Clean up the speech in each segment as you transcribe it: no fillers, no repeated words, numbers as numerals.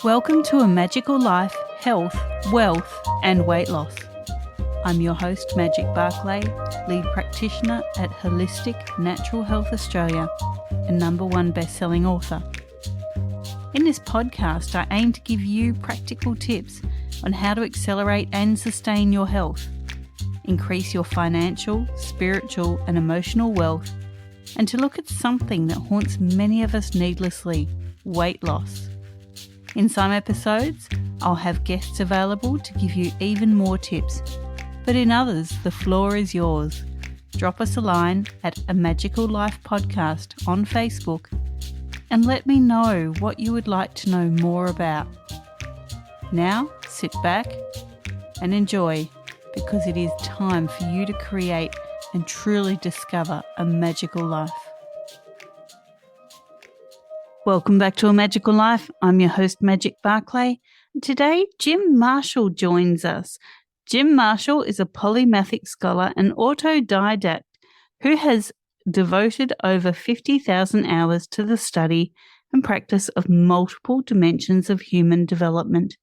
Welcome to A Magical Life, Health, Wealth and Weight Loss. I'm your host, Magic Barclay, lead practitioner at Holistic Natural Health Australia and #1 best-selling author. In this podcast, I aim to give you practical tips on how to accelerate and sustain your health, increase your financial, spiritual and emotional wealth, and to look at something that haunts many of us needlessly, weight loss. In some episodes, I'll have guests available to give you even more tips, but in others, the floor is yours. Drop us a line at A Magical Life Podcast on Facebook and let me know what you would like to know more about. Now, sit back and enjoy, because it is time for you to create and truly discover a magical life. Welcome back to A Magical Life. I'm your host, Magic Barclay. Today, Jim Marshall joins us. Jim Marshall is a polymathic scholar and autodidact who has devoted over 50,000 hours to the study and practice of multiple dimensions of human development.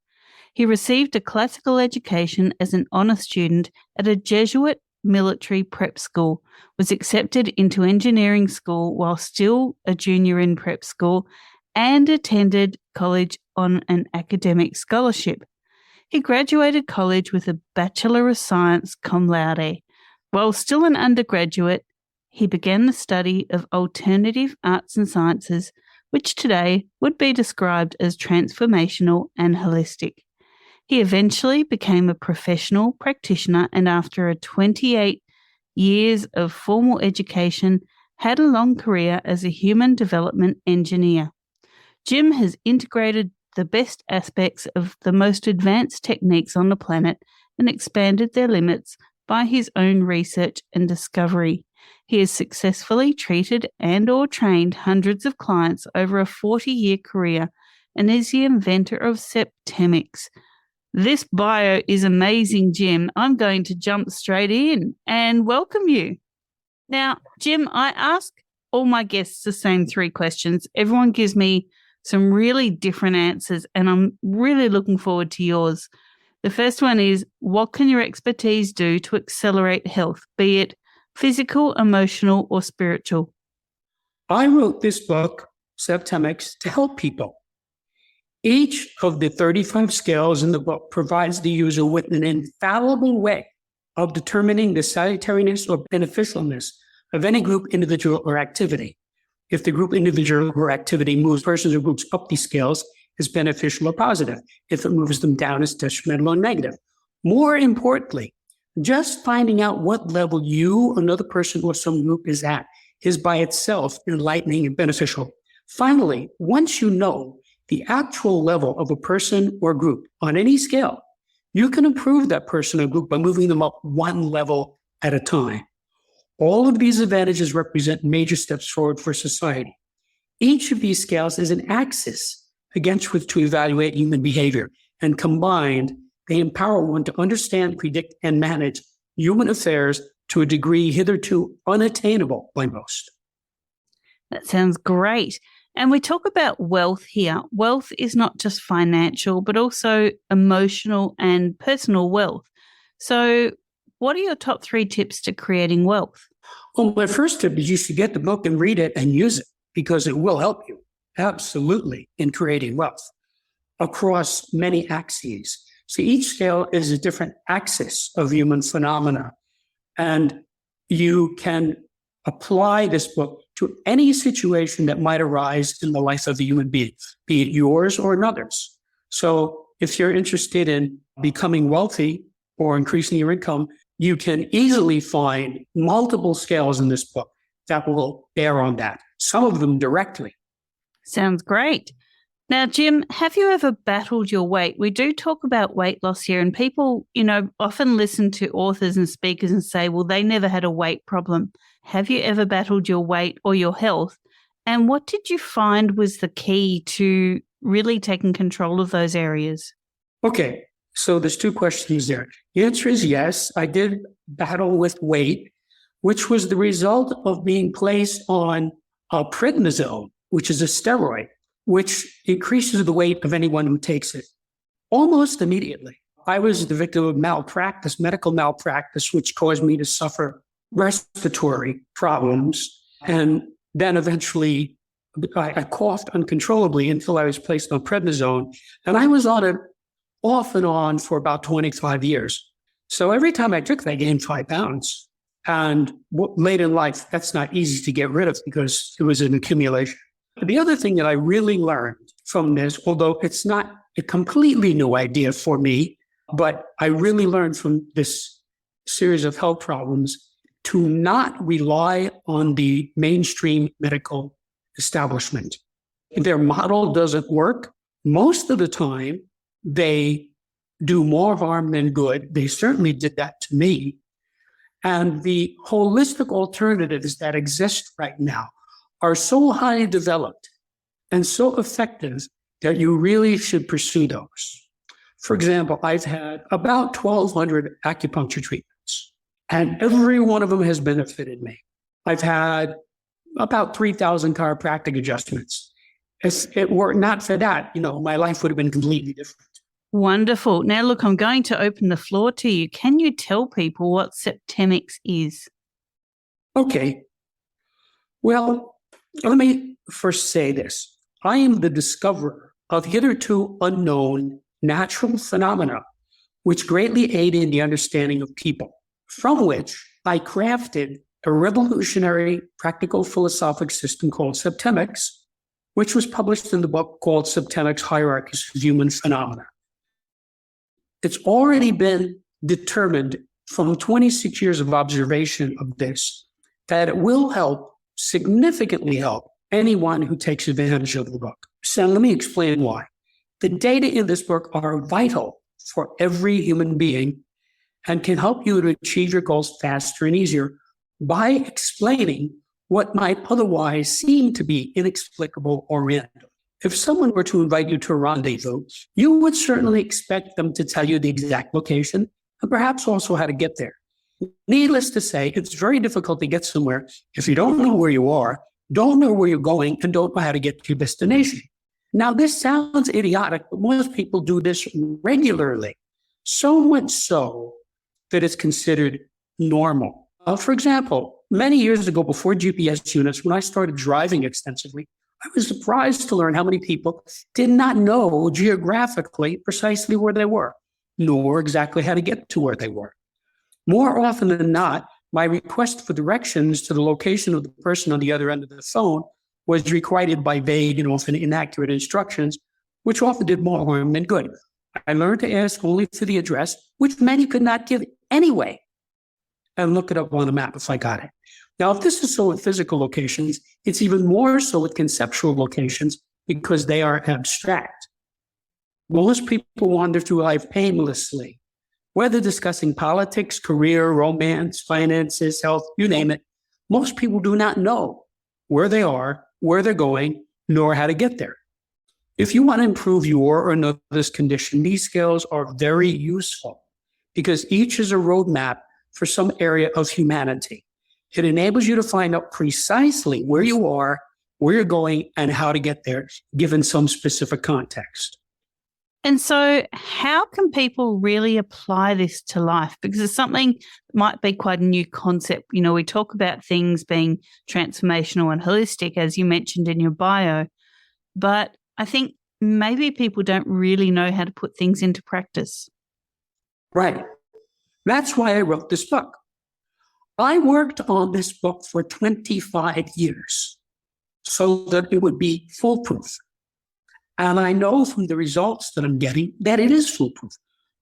He received a classical education as an honour student at a Jesuit military prep school, was accepted into engineering school while still a junior in prep school, and attended college on an academic scholarship. He graduated college with a Bachelor of Science cum laude. While still an undergraduate, he began the study of alternative arts and sciences, which today would be described as transformational and holistic. He eventually became a professional practitioner and after a 28 years of formal education, had a long career as a human development engineer. Jim has integrated the best aspects of the most advanced techniques on the planet and expanded their limits by his own research and discovery. He has successfully treated and/or trained hundreds of clients over a 40-year career and is the inventor of Septemics. This bio is amazing, Jim. I'm going to jump straight in and welcome you. Now, Jim, I ask all my guests the same 3 questions. Everyone gives me some really different answers, and I'm really looking forward to yours. The first one is, what can your expertise do to accelerate health, be it physical, emotional, or spiritual? I wrote this book, Septemics, to help people. Each of the 35 scales in the book provides the user with an infallible way of determining the salutariness or beneficialness of any group, individual, or activity. If the group, individual, or activity moves persons or groups up these scales, it's beneficial or positive. If it moves them down, it's detrimental or negative. More importantly, just finding out what level you, another person, or some group is at is by itself enlightening and beneficial. Finally, once you know the actual level of a person or group on any scale, you can improve that person or group by moving them up one level at a time. All of these advantages represent major steps forward for society. Each of these scales is an axis against which to evaluate human behavior, and combined, they empower one to understand, predict, and manage human affairs to a degree hitherto unattainable by most. That sounds great. And we talk about wealth here. Wealth is not just financial, but also emotional and personal wealth. So what are your top 3 tips to creating wealth? Well, my first tip is you should get the book and read it and use it, because it will help you absolutely in creating wealth across many axes. So each scale is a different axis of human phenomena, and you can apply this book to any situation that might arise in the life of a human being, be it yours or another's. So if you're interested in becoming wealthy or increasing your income, you can easily find multiple scales in this book that will bear on that, some of them directly. Sounds great. Now, Jim, have you ever battled your weight? We do talk about weight loss here, and people, often listen to authors and speakers and say, well, they never had a weight problem. Have you ever battled your weight or your health? And what did you find was the key to really taking control of those areas? Okay, so there's 2 questions there. The answer is yes, I did battle with weight, which was the result of being placed on prednisone, which is a steroid. which increases the weight of anyone who takes it almost immediately. I was the victim of malpractice, medical malpractice, which caused me to suffer respiratory problems. And then eventually I coughed uncontrollably until I was placed on prednisone. And I was on it off and on for about 25 years. So every time I took it, I gained 5 pounds. And late in life, that's not easy to get rid of because it was an accumulation. The other thing that I really learned from this, although it's not a completely new idea for me, but I really learned from this series of health problems to not rely on the mainstream medical establishment. Their model doesn't work. Most of the time, they do more harm than good. They certainly did that to me. And the holistic alternatives that exist right now are so highly developed and so effective that you really should pursue those. For example, I've had about 1,200 acupuncture treatments, and every one of them has benefited me. I've had about 3,000 chiropractic adjustments. If it were not for that, my life would have been completely different. Wonderful. Now, look, I'm going to open the floor to you. Can you tell people what Septemics is? Okay. Well, let me first say this. I am the discoverer of hitherto unknown natural phenomena which greatly aid in the understanding of people, from which I crafted a revolutionary practical philosophic system called Septemics, which was published in the book called Septemics, Hierarchies of Human Phenomena. It's already been determined from 26 years of observation of this that it will significantly help anyone who takes advantage of the book. So let me explain why. The data in this book are vital for every human being and can help you to achieve your goals faster and easier by explaining what might otherwise seem to be inexplicable or random. If someone were to invite you to a rendezvous, you would certainly expect them to tell you the exact location and perhaps also how to get there. Needless to say, it's very difficult to get somewhere if you don't know where you are, don't know where you're going, and don't know how to get to your destination. Now, this sounds idiotic, but most people do this regularly, so much so that it's considered normal. For example, many years ago, before GPS units, when I started driving extensively, I was surprised to learn how many people did not know geographically precisely where they were, nor exactly how to get to where they were. More often than not, my request for directions to the location of the person on the other end of the phone was requited by vague and often inaccurate instructions, which often did more harm than good. I learned to ask only for the address, which many could not give anyway, and look it up on a map if I got it. Now, if this is so with physical locations, it's even more so with conceptual locations because they are abstract. Most people wander through life aimlessly, whether discussing politics, career, romance, finances, health, you name it. Most people do not know where they are, where they're going, nor how to get there. If you want to improve your or another's condition, these skills are very useful because each is a roadmap for some area of humanity. It enables you to find out precisely where you are, where you're going, and how to get there, given some specific context. And so how can people really apply this to life? Because it's something that might be quite a new concept. We talk about things being transformational and holistic, as you mentioned in your bio, but I think maybe people don't really know how to put things into practice. Right. That's why I wrote this book. I worked on this book for 25 years so that it would be foolproof. And I know from the results that I'm getting that it is foolproof.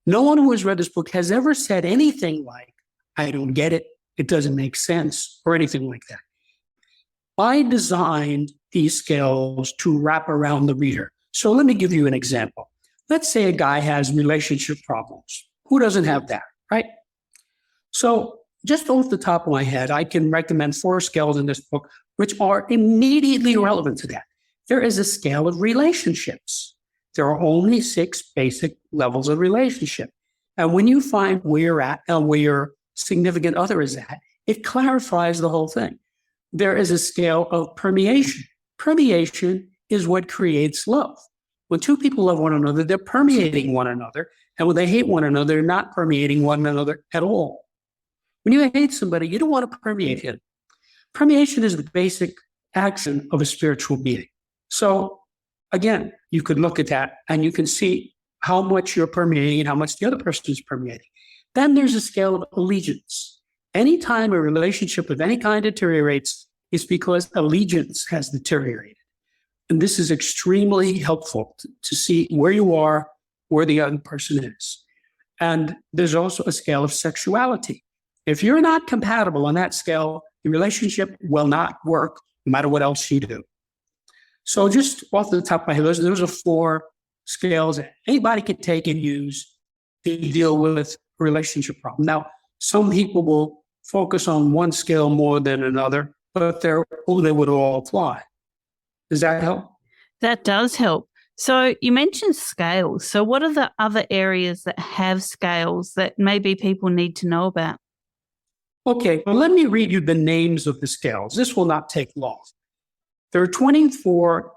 No one who has read this book has ever said anything like, I don't get it, it doesn't make sense, or anything like that. I designed these skills to wrap around the reader. So let me give you an example. Let's say a guy has relationship problems. Who doesn't have that, right? So just off the top of my head, I can recommend 4 skills in this book which are immediately relevant to that. There is a scale of relationships. There are only 6 basic levels of relationship. And when you find where you're at and where your significant other is at, it clarifies the whole thing. There is a scale of permeation. Permeation is what creates love. When two people love one another, they're permeating one another. And when they hate one another, they're not permeating one another at all. When you hate somebody, you don't want to permeate him. Permeation is the basic action of a spiritual being. So again, you could look at that and you can see how much you're permeating and how much the other person is permeating. Then there's a scale of allegiance. Anytime a relationship of any kind deteriorates, it's because allegiance has deteriorated. And this is extremely helpful to see where you are, where the other person is. And there's also a scale of sexuality. If you're not compatible on that scale, the relationship will not work no matter what else you do. So just off the top of my head, those are 4 scales that anybody can take and use to deal with a relationship problem. Now, some people will focus on one scale more than another, but they would all apply. Does that help? That does help. So you mentioned scales. So what are the other areas that have scales that maybe people need to know about? Okay, well, let me read you the names of the scales. This will not take long. There are 24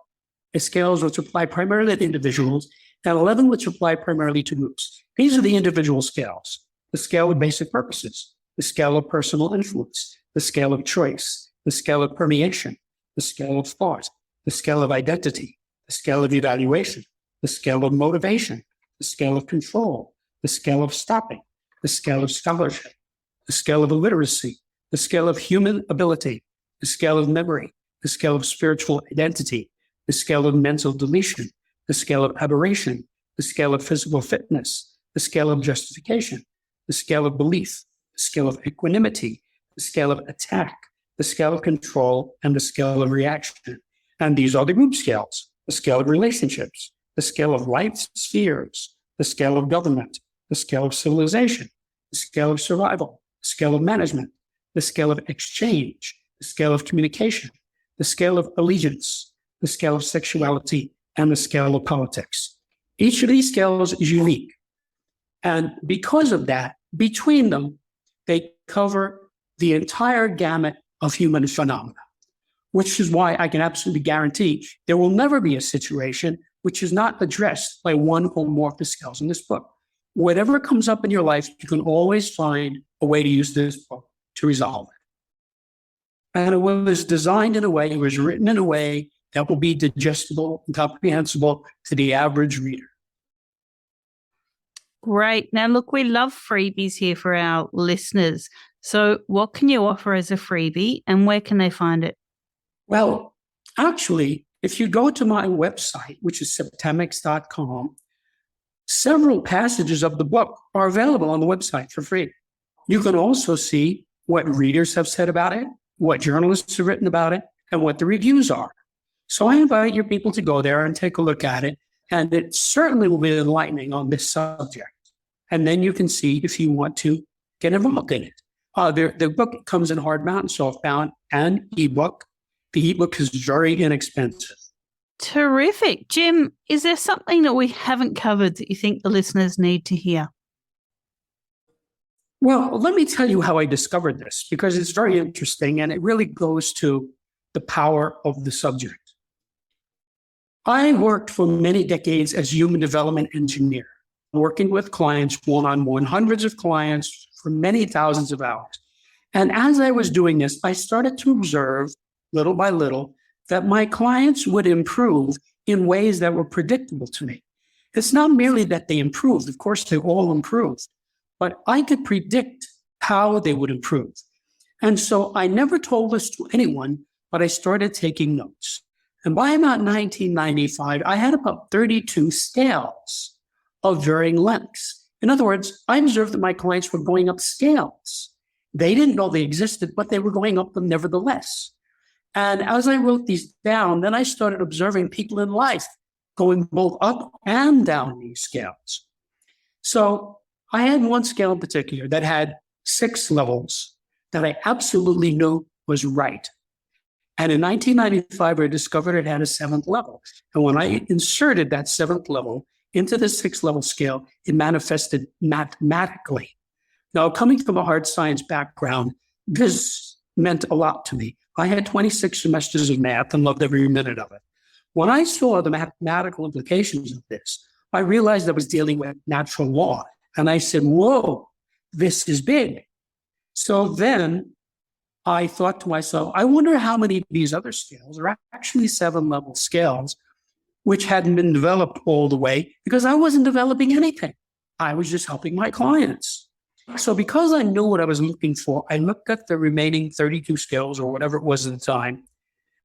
scales which apply primarily to individuals and 11 which apply primarily to groups. These are the individual scales: the scale of basic purposes, the scale of personal influence, the scale of choice, the scale of permeation, the scale of thought, the scale of identity, the scale of evaluation, the scale of motivation, the scale of control, the scale of stopping, the scale of scholarship, the scale of illiteracy, the scale of human ability, the scale of memory, the scale of spiritual identity, the scale of mental deletion, the scale of aberration, the scale of physical fitness, the scale of justification, the scale of belief, the scale of equanimity, the scale of attack, the scale of control, and the scale of reaction. And these are the group scales: the scale of relationships, the scale of life spheres, the scale of government, the scale of civilization, the scale of survival, the scale of management, the scale of exchange, the scale of communication, the scale of allegiance, the scale of sexuality, and the scale of politics. Each of these scales is unique. And because of that, between them, they cover the entire gamut of human phenomena, which is why I can absolutely guarantee there will never be a situation which is not addressed by one or more of the scales in this book. Whatever comes up in your life, you can always find a way to use this book to resolve it. And it was designed in a way, it was written in a way that will be digestible and comprehensible to the average reader. Great. Now, look, we love freebies here for our listeners. So what can you offer as a freebie and where can they find it? Well, actually, if you go to my website, which is septemics.com, several passages of the book are available on the website for free. You can also see what readers have said about it, what journalists have written about it, and what the reviews are. So I invite your people to go there and take a look at it, and it certainly will be enlightening on this subject. And then you can see if you want to get involved in it. The book comes in hardbound and softbound and ebook. The ebook is very inexpensive. Terrific. Jim, is there something that we haven't covered that you think the listeners need to hear? Well, let me tell you how I discovered this, because it's very interesting and it really goes to the power of the subject. I worked for many decades as human development engineer, working with clients one-on-one, hundreds of clients for many thousands of hours. And as I was doing this, I started to observe little by little that my clients would improve in ways that were predictable to me. It's not merely that they improved. Of course, they all improved, but I could predict how they would improve. And so I never told this to anyone, but I started taking notes. And by about 1995, I had about 32 scales of varying lengths. In other words, I observed that my clients were going up scales. They didn't know they existed, but they were going up them nevertheless. And as I wrote these down, then I started observing people in life going both up and down these scales. So I had one scale in particular that had 6 levels that I absolutely knew was right. And in 1995, I discovered it had a 7th level. And when I inserted that 7th level into the 6th level scale, it manifested mathematically. Now, coming from a hard science background, this meant a lot to me. I had 26 semesters of math and loved every minute of it. When I saw the mathematical implications of this, I realized I was dealing with natural law. And I said, whoa, this is big. So then I thought to myself, I wonder how many of these other scales are actually 7-level scales, which hadn't been developed all the way because I wasn't developing anything. I was just helping my clients. So because I knew what I was looking for, I looked at the remaining 32 scales or whatever it was at the time,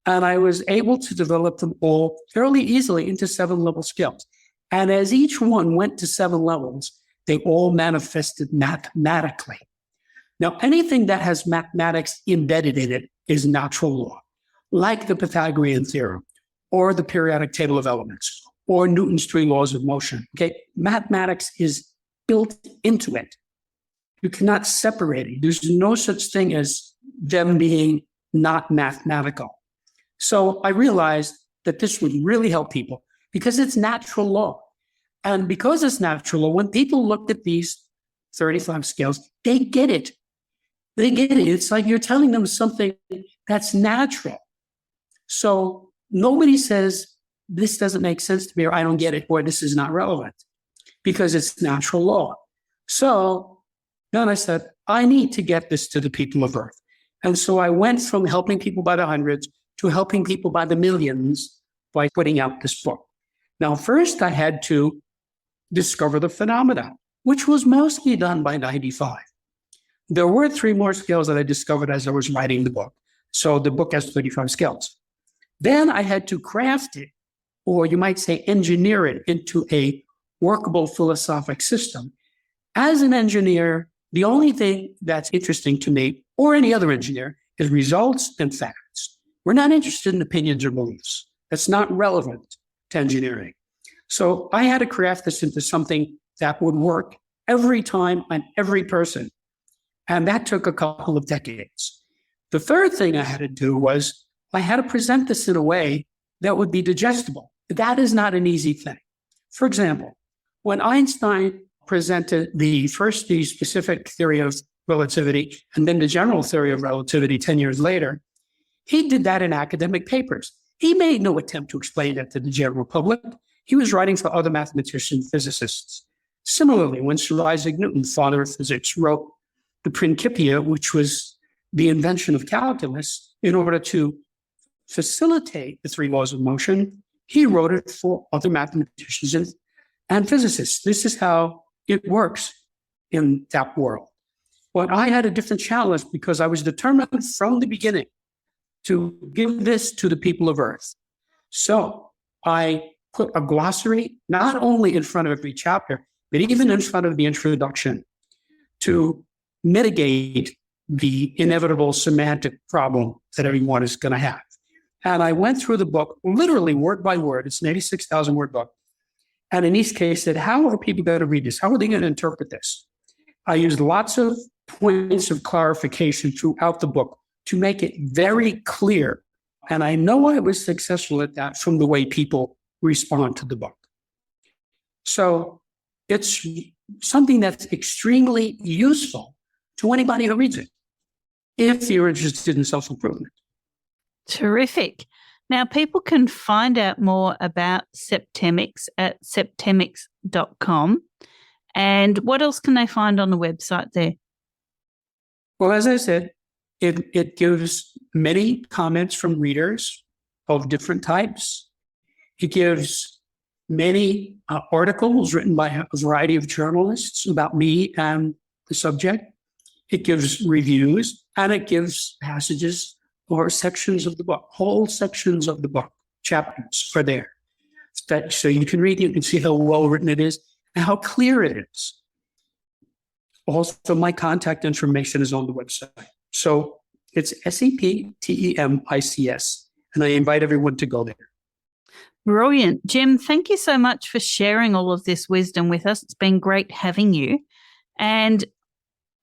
and I was able to develop them all fairly easily into 7-level scales. And as each one went to 7 levels, they all manifested mathematically. Now, anything that has mathematics embedded in it is natural law, like the Pythagorean theorem, or the periodic table of elements, or Newton's 3 laws of motion. Okay, mathematics is built into it. You cannot separate it. There's no such thing as them being not mathematical. So I realized that this would really help people because it's natural law. And because it's natural law, when people looked at these 35 scales, they get it. They get it. It's like you're telling them something that's natural. So nobody says, this doesn't make sense to me, or I don't get it, or this is not relevant, because it's natural law. So then I said, I need to get this to the people of Earth. And so I went from helping people by the hundreds to helping people by the millions by putting out this book. Now, first I had to discover the phenomena, which was mostly done by 95. There were 3 more scales that I discovered as I was writing the book. So the book has 35 scales. Then I had to craft it, or you might say engineer it into a workable philosophic system. As an engineer, the only thing that's interesting to me, or any other engineer, is results and facts. We're not interested in opinions or beliefs. That's not relevant to engineering. So I had to craft this into something that would work every time on every person. And that took a couple of decades. The third thing I had to do was I had to present this in a way that would be digestible. That is not an easy thing. For example, when Einstein presented the specific theory of relativity and then the general theory of relativity 10 years later, he did that in academic papers. He made no attempt to explain that to the general public. He was writing for other mathematicians, physicists. Similarly, when Sir Isaac Newton, father of physics, wrote the Principia, which was the invention of calculus, in order to facilitate the 3 laws of motion, he wrote it for other mathematicians and physicists. This is how it works in that world. But I had a different challenge because I was determined from the beginning to give this to the people of Earth. So I put a glossary, not only in front of every chapter, but even in front of the introduction, to mitigate the inevitable semantic problem that everyone is going to have. And I went through the book, literally word by word. It's an 86,000 word book. And in each case said, how are people going to read this? How are they going to interpret this? I used lots of points of clarification throughout the book to make it very clear. And I know I was successful at that from the way people respond to the book. So it's something that's extremely useful to anybody who reads it, if you're interested in self-improvement. Terrific. Now, people can find out more about Septemics at septemics.com. And what else can they find on the website there? Well, as I said, it gives many comments from readers of different types. It gives many articles written by a variety of journalists about me and the subject. It gives reviews, and it gives passages or sections of the book, whole sections of the book, chapters are there. So you can read it, you can see how well written it is and how clear it is. Also, my contact information is on the website. So it's Septemics, and I invite everyone to go there. Brilliant. Jim, thank you so much for sharing all of this wisdom with us. It's been great having you. And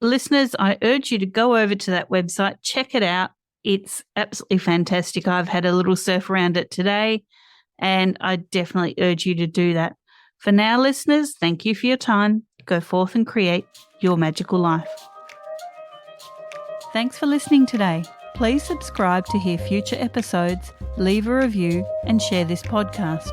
listeners, I urge you to go over to that website, check it out. It's absolutely fantastic. I've had a little surf around it today, and I definitely urge you to do that. For now, listeners, thank you for your time. Go forth and create your magical life. Thanks for listening today. Please subscribe to hear future episodes, leave a review, and share this podcast.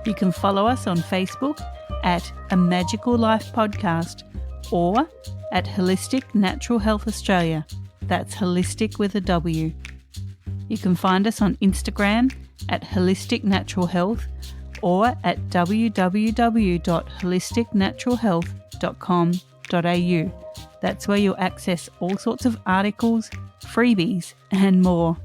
You can follow us on Facebook at A Magical Life Podcast or at Holistic Natural Health Australia. That's holistic with a W. You can find us on Instagram at Holistic Natural Health or at www.holisticnaturalhealth.com.au. That's where you'll access all sorts of articles, freebies, and more.